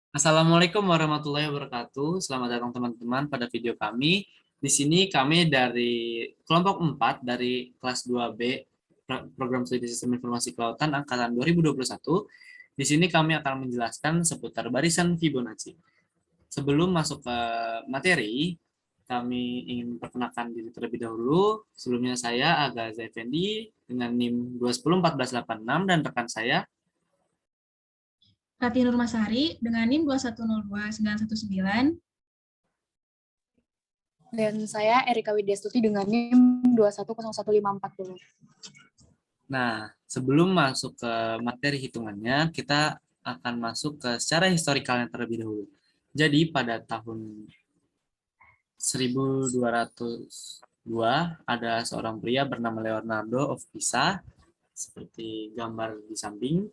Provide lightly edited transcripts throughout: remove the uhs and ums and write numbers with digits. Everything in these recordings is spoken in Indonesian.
Assalamualaikum warahmatullahi wabarakatuh. Selamat datang teman-teman pada video kami. Di sini kami dari kelompok 4 dari kelas 2B Program Studi Sistem Informasi Kelautan angkatan 2021. Di sini kami akan menjelaskan seputar barisan Fibonacci. Sebelum masuk ke materi, kami ingin memperkenalkan diri terlebih dahulu. Sebelumnya saya Aga Zaivendi dengan NIM 2101486 dan rekan saya. Ratih Nurmasari dengan NIM 2102919. Dan saya Erika Widyastuti dengan NIM 2101540. Nah, sebelum masuk ke materi hitungannya, kita akan masuk ke secara historikalnya terlebih dahulu. Jadi pada tahun 1202 ada seorang pria bernama Leonardo of Pisa, seperti gambar di samping,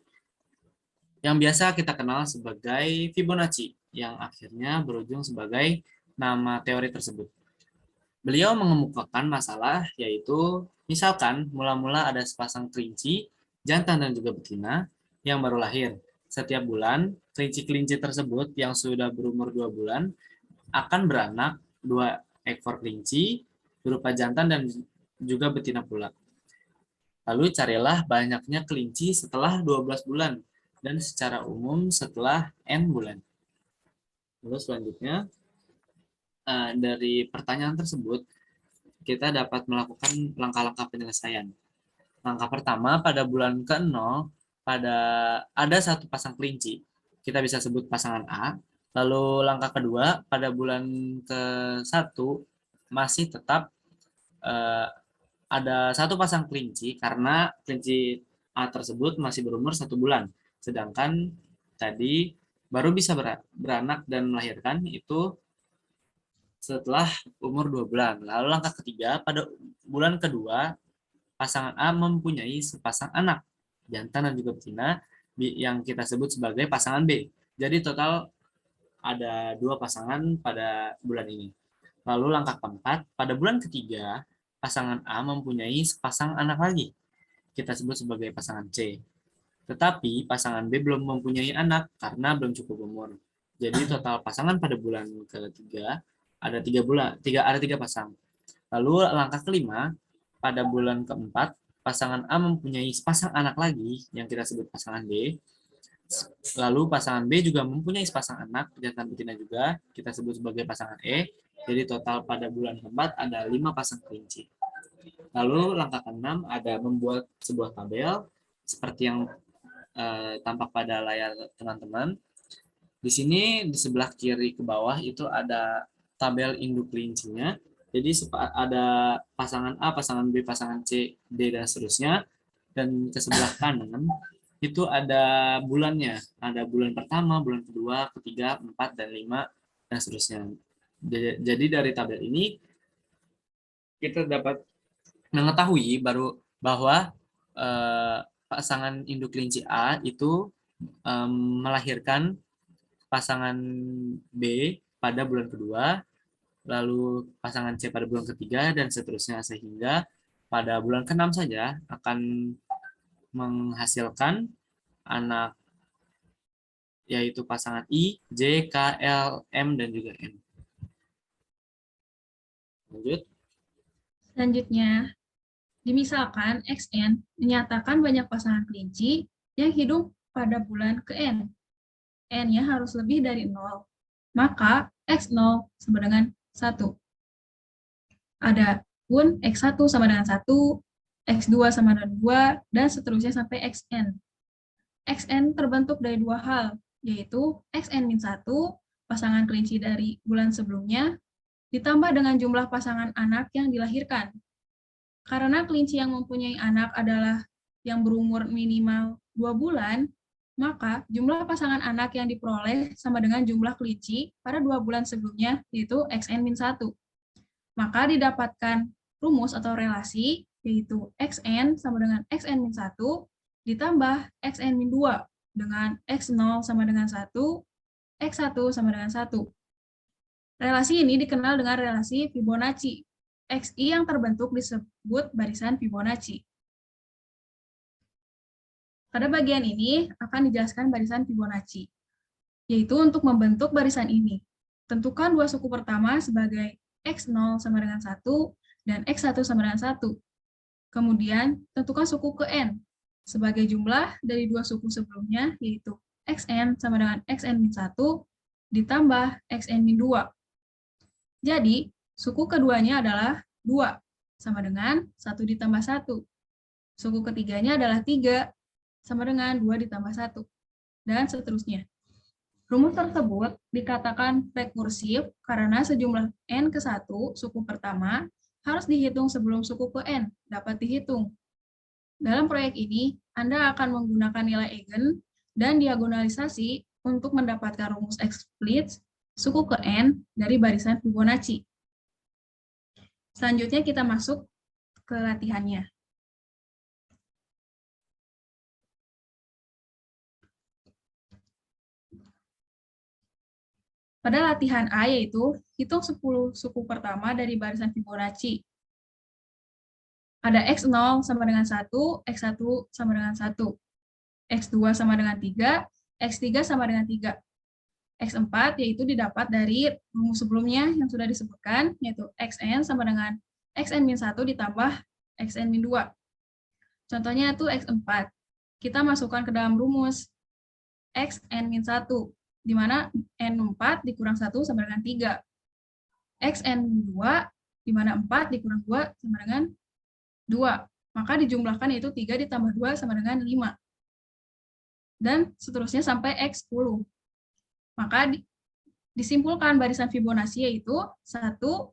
yang biasa kita kenal sebagai Fibonacci, yang akhirnya berujung sebagai nama teori tersebut. Beliau mengemukakan masalah yaitu misalkan mula-mula ada sepasang kelinci, jantan dan juga betina yang baru lahir. Setiap bulan, kelinci-kelinci tersebut yang sudah berumur 2 bulan akan beranak 2 ekor kelinci berupa jantan dan juga betina pula. Lalu carilah banyaknya kelinci setelah 12 bulan dan secara umum setelah N bulan. Lalu selanjutnya dari pertanyaan tersebut kita dapat melakukan langkah-langkah penyelesaian. Langkah pertama, pada bulan ke-0, ada satu pasang kelinci. Kita bisa sebut pasangan A. Lalu langkah kedua, pada bulan ke-1, masih tetap ada satu pasang kelinci, karena kelinci A tersebut masih berumur 1 bulan. Sedangkan tadi baru bisa beranak dan melahirkan itu setelah umur 2 bulan. Lalu langkah ketiga, pada bulan kedua, pasangan A mempunyai sepasang anak, jantan dan juga betina, yang kita sebut sebagai pasangan B. Jadi total ada 2 pasangan pada bulan ini. Lalu langkah keempat, pada bulan ketiga, pasangan A mempunyai sepasang anak lagi. Kita sebut sebagai pasangan C. Tetapi pasangan B belum mempunyai anak karena belum cukup umur. Jadi total pasangan pada bulan ketiga ada 3 bulan, ada 3 pasang. Lalu langkah kelima, pada bulan keempat, pasangan A mempunyai sepasang anak lagi yang kita sebut pasangan B. Lalu pasangan B juga mempunyai sepasang anak, jantan betina juga, kita sebut sebagai pasangan E. Jadi total pada bulan keempat ada 5 pasang kelinci. Lalu langkah keenam ada membuat sebuah tabel seperti yang tampak pada layar teman-teman. Di sini di sebelah kiri ke bawah itu ada tabel induk kelincinya. Jadi ada pasangan A, pasangan B, pasangan C, D, dan seterusnya. Dan ke sebelah kanan itu ada bulannya. Ada bulan pertama, bulan kedua, ketiga, 4, dan 5, dan seterusnya. Jadi dari tabel ini kita dapat mengetahui bahwa pasangan induk kelinci A itu melahirkan pasangan B pada bulan kedua, lalu pasangan C pada bulan ketiga, dan seterusnya sehingga pada bulan ke-6 saja akan menghasilkan anak yaitu pasangan I, J, K, L, M, dan juga N. Lanjut. Selanjutnya, dimisalkan XN menyatakan banyak pasangan kelinci yang hidup pada bulan ke-N. N-nya harus lebih dari 0. Maka X0 sama dengan 1. Adapun X1 sama dengan 1, X2 sama dengan 2, dan seterusnya sampai Xn. Xn terbentuk dari 2 hal, yaitu Xn-1, pasangan kelinci dari bulan sebelumnya, ditambah dengan jumlah pasangan anak yang dilahirkan. Karena kelinci yang mempunyai anak adalah yang berumur minimal 2 bulan, maka jumlah pasangan anak yang diperoleh sama dengan jumlah kelinci pada 2 bulan sebelumnya, yaitu Xn-1. Maka didapatkan rumus atau relasi, yaitu Xn sama dengan Xn-1 ditambah Xn-2 dengan X0 sama dengan 1, X1 sama dengan 1. Relasi ini dikenal dengan relasi Fibonacci. Xi yang terbentuk disebut barisan Fibonacci. Pada bagian ini akan dijelaskan barisan Fibonacci. yaitu untuk membentuk barisan ini. Tentukan dua suku pertama sebagai X0 sama dengan 1 dan X1 sama dengan 1. Kemudian, tentukan suku ke N sebagai jumlah dari dua suku sebelumnya, yaitu Xn sama dengan Xn-1 ditambah Xn-2. Jadi, suku keduanya adalah 2, sama dengan 1 ditambah 1. Suku ketiganya adalah 3, sama dengan 2 ditambah 1. Dan seterusnya. Rumus tersebut dikatakan rekursif karena sejumlah n ke 1 suku pertama harus dihitung sebelum suku ke n dapat dihitung. Dalam proyek ini, Anda akan menggunakan nilai eigen dan diagonalisasi untuk mendapatkan rumus explicit suku ke n dari barisan Fibonacci. Selanjutnya kita masuk ke latihannya. Pada latihan A yaitu hitung 10 suku pertama dari barisan Fibonacci. Ada X0 sama dengan 1, X1 sama dengan 1, X2 sama dengan 3, X3 sama dengan 3. X4 yaitu didapat dari rumus sebelumnya yang sudah disebutkan, yaitu Xn sama dengan Xn-1 ditambah Xn-2. Contohnya itu X4. Kita masukkan ke dalam rumus Xn-1, di mana N4 dikurang 1 sama dengan 3. Xn2, di mana 4 dikurang 2 sama dengan 2. Maka dijumlahkan yaitu 3 ditambah 2 sama dengan 5. Dan seterusnya sampai X10. Maka disimpulkan barisan Fibonacci yaitu 1, 1, 2,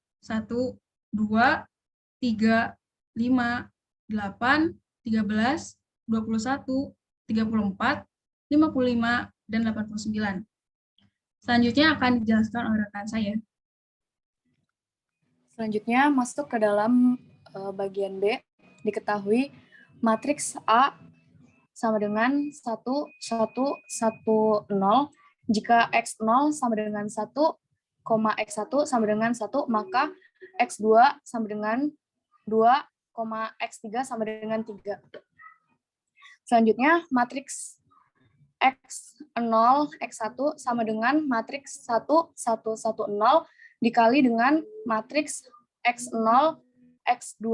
3, 5, 8, 13, 21, 34, 55, dan 89. Selanjutnya akan dijelaskan oleh rekan saya. Selanjutnya masuk ke dalam bagian B. Diketahui matriks A sama dengan 1, 1, 1, 0. Jika X0 sama dengan 1, X1 sama dengan 1, maka X2 sama dengan 2, X3 sama dengan 3. Selanjutnya, matriks X0, X1 sama dengan matriks 1, 1, 1, 0 dikali dengan matriks X0, X2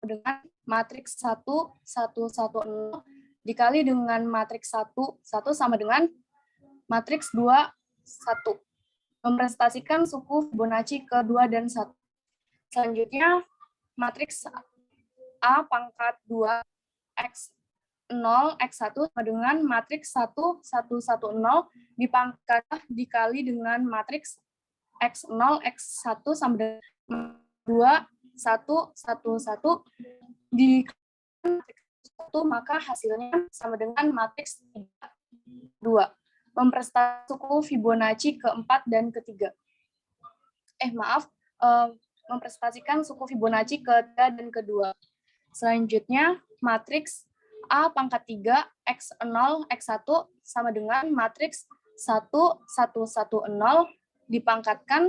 dengan matriks 1, 1, 1, 0 dikali dengan matriks 1, 1 sama dengan matriks 2, 1. Mempresentasikan suku Fibonacci ke 2 dan 1. Selanjutnya, matriks A pangkat 2, X0, X1 sama dengan matriks 1, 1, 1, 0 dikali dengan matriks X0, X1 sama dengan 2, 1, 1, 1 dikali 1, maka hasilnya sama dengan matriks 3, 2. Mempresentasikan suku Fibonacci ke-4 dan ke-3. Mempresentasikan suku Fibonacci ke-3 dan ke-2. Selanjutnya, matriks A pangkat 3, X0, X1 sama dengan matriks 1, 1, 1, 0 dipangkatkan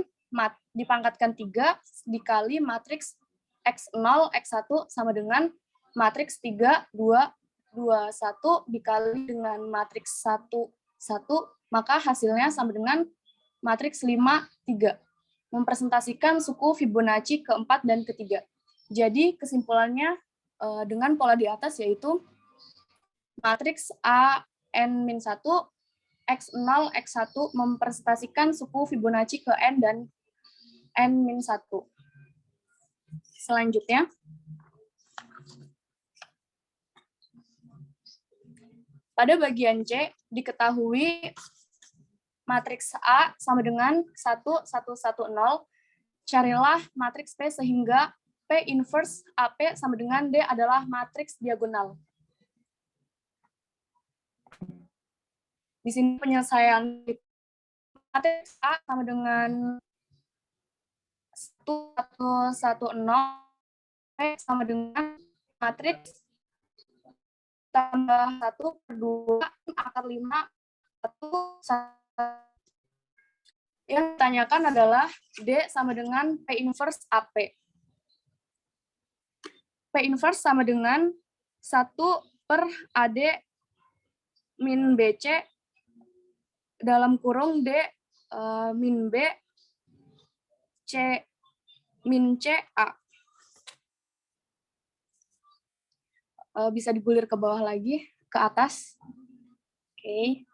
3 dikali matriks X0, X1 sama dengan matriks 3, 2, 2, 1 dikali dengan matriks 1, 1, maka hasilnya sama dengan matriks 5, 3. Mempresentasikan suku Fibonacci ke-4 dan ke-3. Jadi kesimpulannya dengan pola di atas yaitu matriks A N-1, X0, X1 mempresentasikan suku Fibonacci ke N dan N-1. Selanjutnya, pada bagian C, diketahui matriks A sama dengan 1, 1, 1, 0. Carilah matriks P sehingga P inverse AP sama dengan D adalah matriks diagonal. Di sini penyelesaian matriks A sama dengan 1, 1, 1, 0. P sama dengan matriks tambah 1 per 2 akar 5 1. Yang ditanyakan adalah D sama dengan P inverse AP. P inverse sama dengan 1 per AD min BC dalam kurung D min B C min C A. Bisa digulir ke bawah lagi, ke atas. Oke.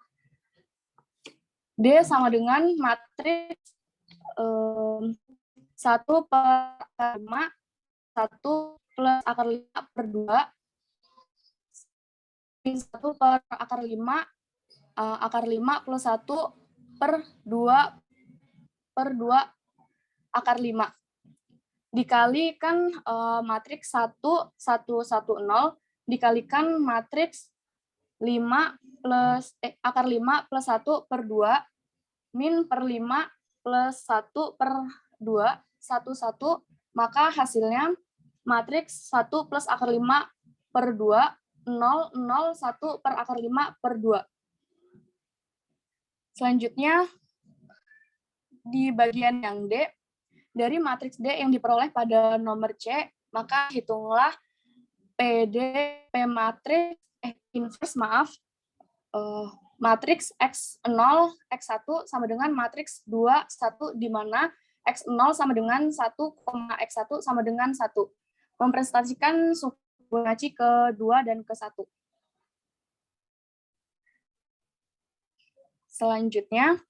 D sama dengan matriks 1 per akar 5, 1 plus akar 5 per 2, min 1 per akar 5, akar 5 plus 1 per 2 akar 5. Dikalikan matriks 1, 1, 1, 0, dikalikan matriks 5 plus akar 5 plus 1 per 2, min per 5 plus 1 per 2, 1, 1, maka hasilnya matriks 1 plus akar 5 per 2, 0, 0, 1 per akar 5 per 2. Selanjutnya, di bagian yang D, dari matriks D yang diperoleh pada nomor C, maka hitunglah PDP matriks, inverse, maaf, matriks X0, X1 sama dengan matriks 2, 1, di mana X0 sama dengan 1, X1 sama dengan 1. Mempresentasikan suku Fibonacci ke-2 dan ke-1. Selanjutnya,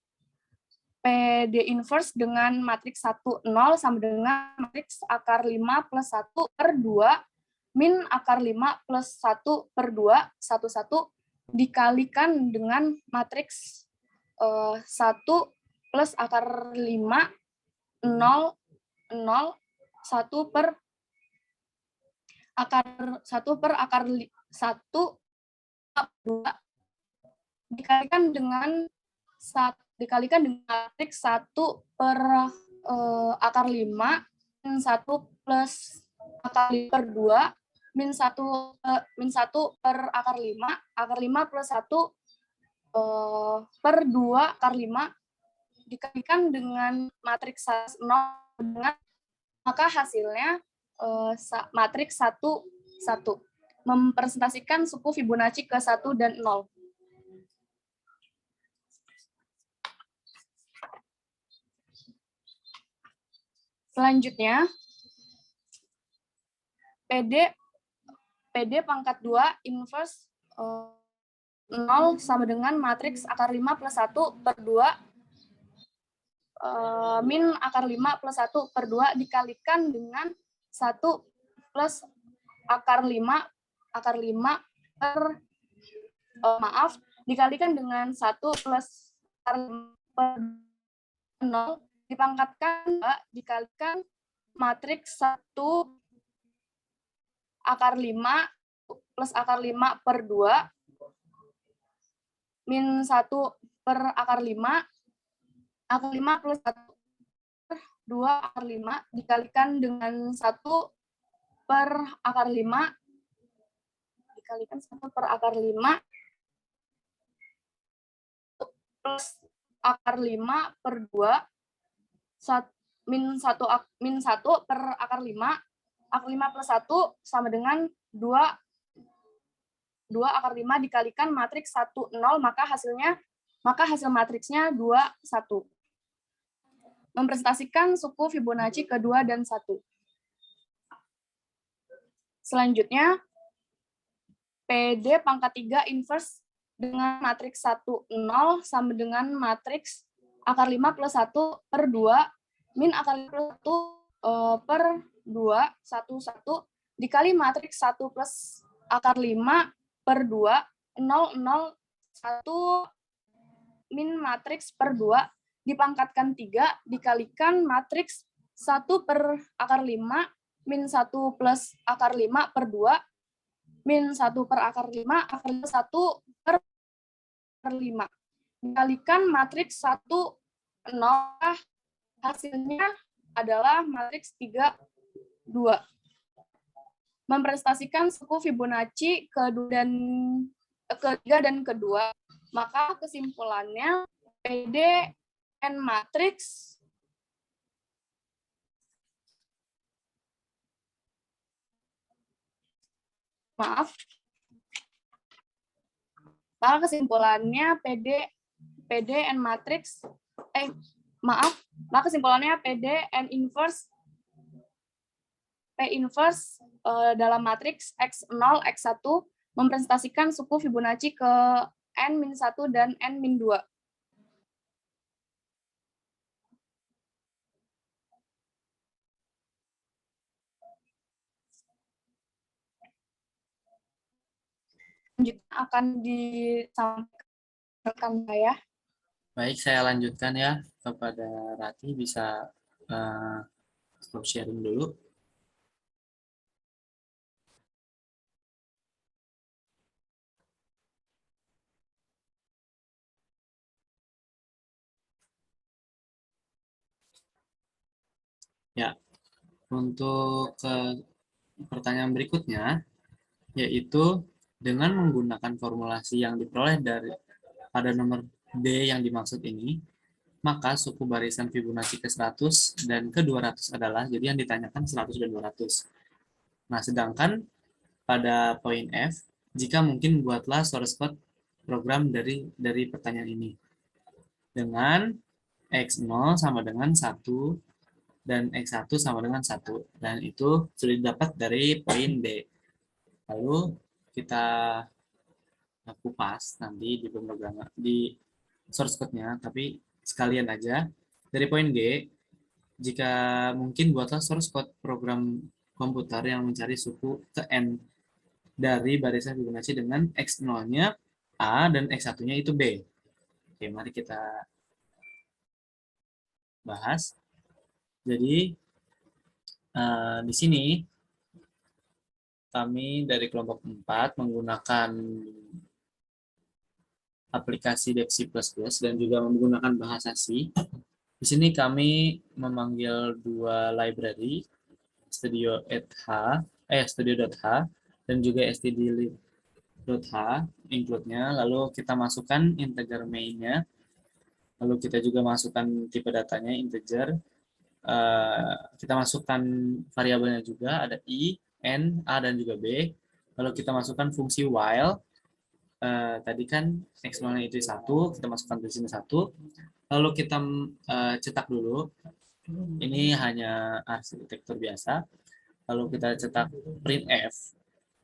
PD inverse dengan matriks 1, 0 sama dengan matriks akar 5 plus 1 per 2 min akar 5 plus 1 per 2, 1, 1, dikalikan dengan matriks 1 plus akar 5, 0, 0, 1 per akar 1, 2, dikalikan dengan matriks 1 per akar 5, min 1 plus akar 5 per 2, min 1 per akar 5 plus 1 per 2 akar 5, dikalikan dengan matriks 0, maka hasilnya matriks 1, 1. Mempresentasikan suku Fibonacci ke 1 dan 0. Selanjutnya, PD pangkat 2 inverse 0 sama dengan matriks akar 5 plus 1 per 2 min akar 5 plus 1 per 2 dikalikan dengan 1 plus akar 5 per dikalikan dengan 1 plus akar 5 per 0 dipangkatkan dikalikan matriks 1 akar 5 plus akar 5 per 2 min 1 per akar 5 plus 1 per 2 akar 5 dikalikan dengan 1 per akar 5 dikalikan 1 per akar 5 plus akar 5 per 2 min 1 per akar 5 plus 1 sama dengan 2 akar 5 dikalikan matriks 1, 0, maka hasil matriksnya 2, 1. Mempresentasikan suku Fibonacci ke-2 dan 1. Selanjutnya, PD pangkat 3 inverse dengan matriks 1, 0 sama dengan matriks akar 5 plus 1 per 2 min akar 5 plus 1 per 2, 1, 1 dikali matriks 1 plus akar 5 per 2, 0, 0, 1 min matriks per 2 dipangkatkan 3 dikalikan matriks 1 per akar 5 min 1 plus akar 5 per 2 min 1 per akar 5 1 per 5 dikalikan matriks 1, 0, hasilnya adalah matriks 3, 2. Mempresentasikan suku Fibonacci ketiga dan kedua, maka kesimpulannya PD N matriks maka kesimpulannya PD PD N matrix, maka kesimpulannya PD N inverse P inverse dalam matriks X0, X1 mempresentasikan suku Fibonacci ke N-1 dan N-2. Selanjutnya akan disampaikan saya. Baik, saya lanjutkan ya kepada Rati, bisa stop sharing dulu. Ya, untuk pertanyaan berikutnya, yaitu dengan menggunakan formulasi yang diperoleh dari pada nomor D yang dimaksud ini, maka suku barisan Fibonacci ke 100 dan ke 200 adalah, jadi yang ditanyakan 100 dan 200. Nah, sedangkan pada poin F, jika mungkin buatlah source code program dari pertanyaan ini. Dengan X0 sama dengan 1 dan X1 sama dengan 1. Dan itu sudah didapat dari poin D. Lalu kita kupas nanti di pemrograman di source code-nya, tapi sekalian aja dari poin G, jika mungkin buatlah source code program komputer yang mencari suku ke N dari barisan Fibonacci dengan X0-nya A dan X1-nya itu B. Oke, mari kita bahas. Jadi di sini kami dari kelompok 4 menggunakan aplikasi Dev C++ dan juga menggunakan bahasa C. Di sini kami memanggil dua library, studio.h dan juga std.h include-nya. Lalu kita masukkan integer main-nya. Lalu kita juga masukkan tipe datanya integer. Kita masukkan variabelnya juga, ada i, n, a, dan juga b. Lalu kita masukkan fungsi while. Tadi kan x0-nya itu 1, kita masukkan di sini 1. Lalu kita cetak dulu. Ini hanya arsitektur biasa. Lalu kita cetak printf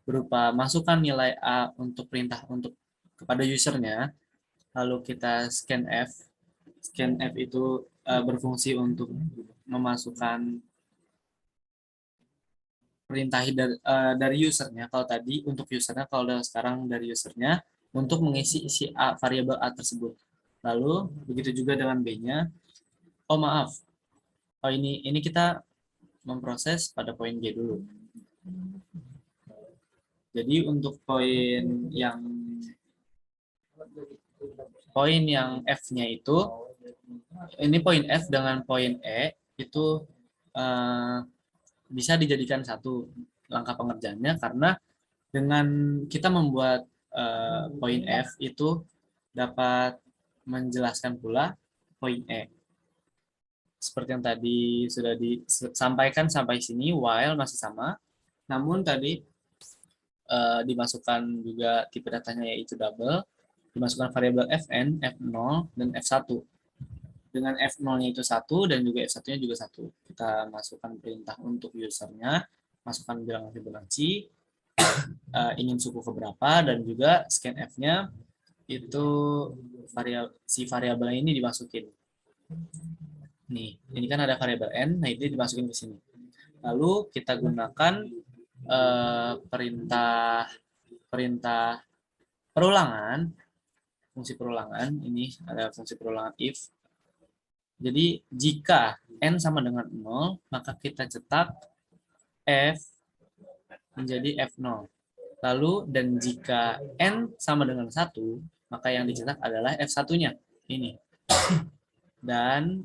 berupa masukkan nilai a untuk perintah untuk kepada usernya. Lalu kita scanf. Scanf itu berfungsi untuk memasukkan perintah dari usernya. Kalau tadi untuk usernya, kalau sekarang dari usernya untuk mengisi isi variabel a tersebut. Lalu begitu juga dengan b-nya. Oh maaf, ini kita memproses pada poin G dulu. Jadi untuk poin yang F-nya itu, ini poin F dengan poin E itu bisa dijadikan satu langkah pengerjaannya, karena dengan kita membuat poin F itu dapat menjelaskan pula poin E. Seperti yang tadi sudah disampaikan sampai sini, while masih sama, namun tadi dimasukkan juga tipe datanya yaitu double, dimasukkan variabel fn, f0, dan f1. Dengan f0-nya itu 1 dan juga f1-nya juga 1. Kita masukkan perintah untuk usernya, masukkan bilangan Fibonacci, ingin suku keberapa, dan juga scanf-nya itu si variabel ini dimasukin. Nih, ini kan ada variabel n, nah itu dimasukin ke sini. Lalu kita gunakan perintah perulangan, fungsi perulangan. Ini ada fungsi perulangan if. Jadi jika n sama dengan 0, maka kita cetak f menjadi f0. Lalu dan jika n sama dengan 1, maka yang dicetak adalah f1-nya. Ini. Dan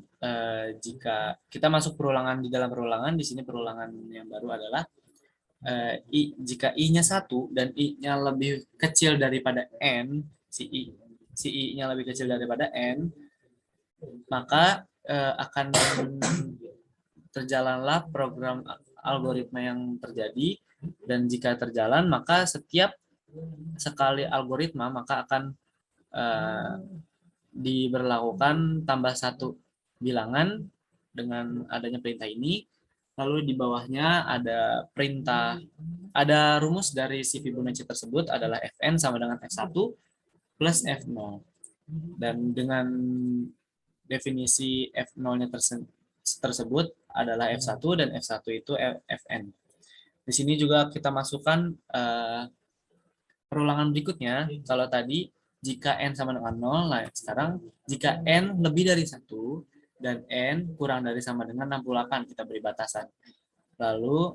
jika kita masuk perulangan di dalam perulangan, di sini perulangan yang baru adalah jika i-nya 1 dan i-nya lebih kecil daripada n, si i-nya lebih kecil daripada n, maka akan terjalanlah program algoritma yang terjadi, dan jika terjalan maka setiap sekali algoritma maka akan diberlakukan tambah satu bilangan dengan adanya perintah ini. Lalu di bawahnya ada perintah, ada rumus dari si Fibonacci tersebut adalah Fn sama dengan F1 plus F0. Dan dengan definisi F0-nya tersebut adalah F1 dan F1 itu Fn. Di sini juga kita masukkan perulangan berikutnya. Kalau tadi jika n sama dengan 0, nah sekarang jika n lebih dari 1 dan n kurang dari sama dengan 68, kita beri batasan. Lalu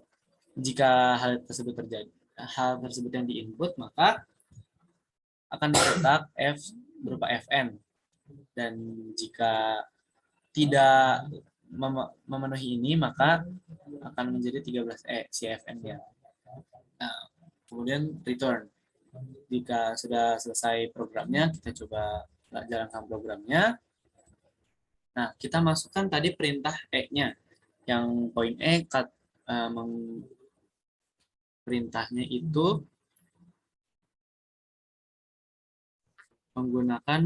jika hal tersebut terjadi, hal tersebut yang diinput, maka akan dicetak f berupa fn. Dan jika tidak memenuhi ini, maka akan menjadi 13 si fn ya. Nah, kemudian return. Jika sudah selesai programnya, kita coba jalankan programnya. Nah, kita masukkan tadi perintah E-nya. Yang poin E, perintahnya itu menggunakan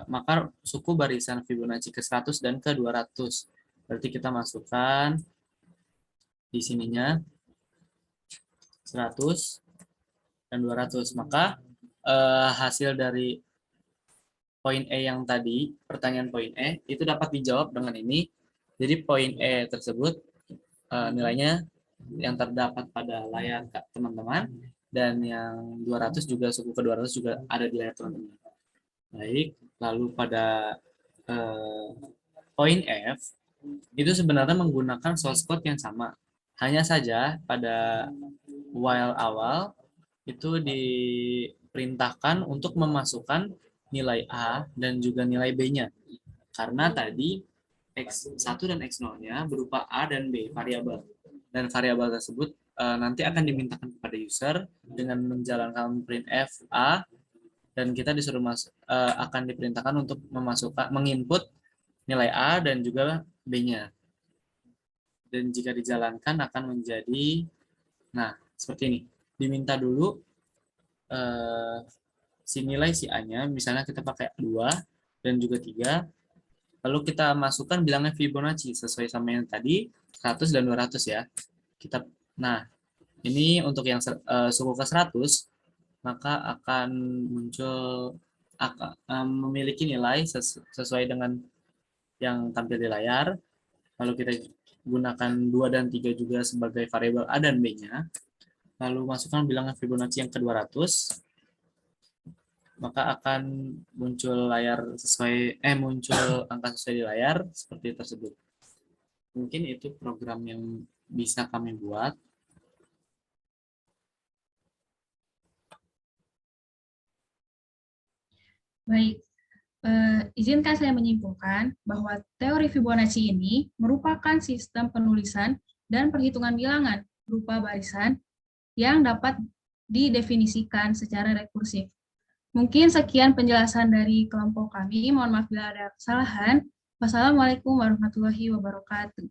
makar suku barisan Fibonacci ke 100 dan ke 200. Berarti kita masukkan di sininya 100 dan 200. Maka hasil dari poin E yang tadi, pertanyaan poin E, itu dapat dijawab dengan ini. Jadi poin E tersebut nilainya yang terdapat pada layar teman-teman, dan yang 200 juga, suku ke 200 juga ada di layar teman-teman. Baik, lalu pada poin F, itu sebenarnya menggunakan source code yang sama. Hanya saja pada while awal, itu diperintahkan untuk memasukkan nilai A dan juga nilai B-nya. Karena tadi X1 dan X0-nya berupa A dan B, variabel. Dan variabel tersebut nanti akan dimintakan kepada user dengan menjalankan printf A, dan kita disuruh akan diperintahkan untuk menginput nilai A dan juga B-nya. Dan jika dijalankan akan menjadi, nah seperti ini. Diminta dulu si nilai si A-nya, misalnya kita pakai 2 dan juga 3, lalu kita masukkan bilangnya Fibonacci sesuai sama yang tadi 100 dan 200 ya. Nah, ini untuk yang suku ke 100, maka akan muncul memiliki nilai sesuai dengan yang tampil di layar. Lalu kita gunakan 2 dan 3 juga sebagai variabel A dan B-nya. Lalu masukkan bilangan Fibonacci yang ke 200, maka akan muncul muncul angka sesuai di layar seperti tersebut. Mungkin itu program yang bisa kami buat. Baik, izinkan saya menyimpulkan bahwa teori Fibonacci ini merupakan sistem penulisan dan perhitungan bilangan berupa barisan yang dapat didefinisikan secara rekursif. Mungkin sekian penjelasan dari kelompok kami. Mohon maaf bila ada kesalahan. Wassalamualaikum warahmatullahi wabarakatuh.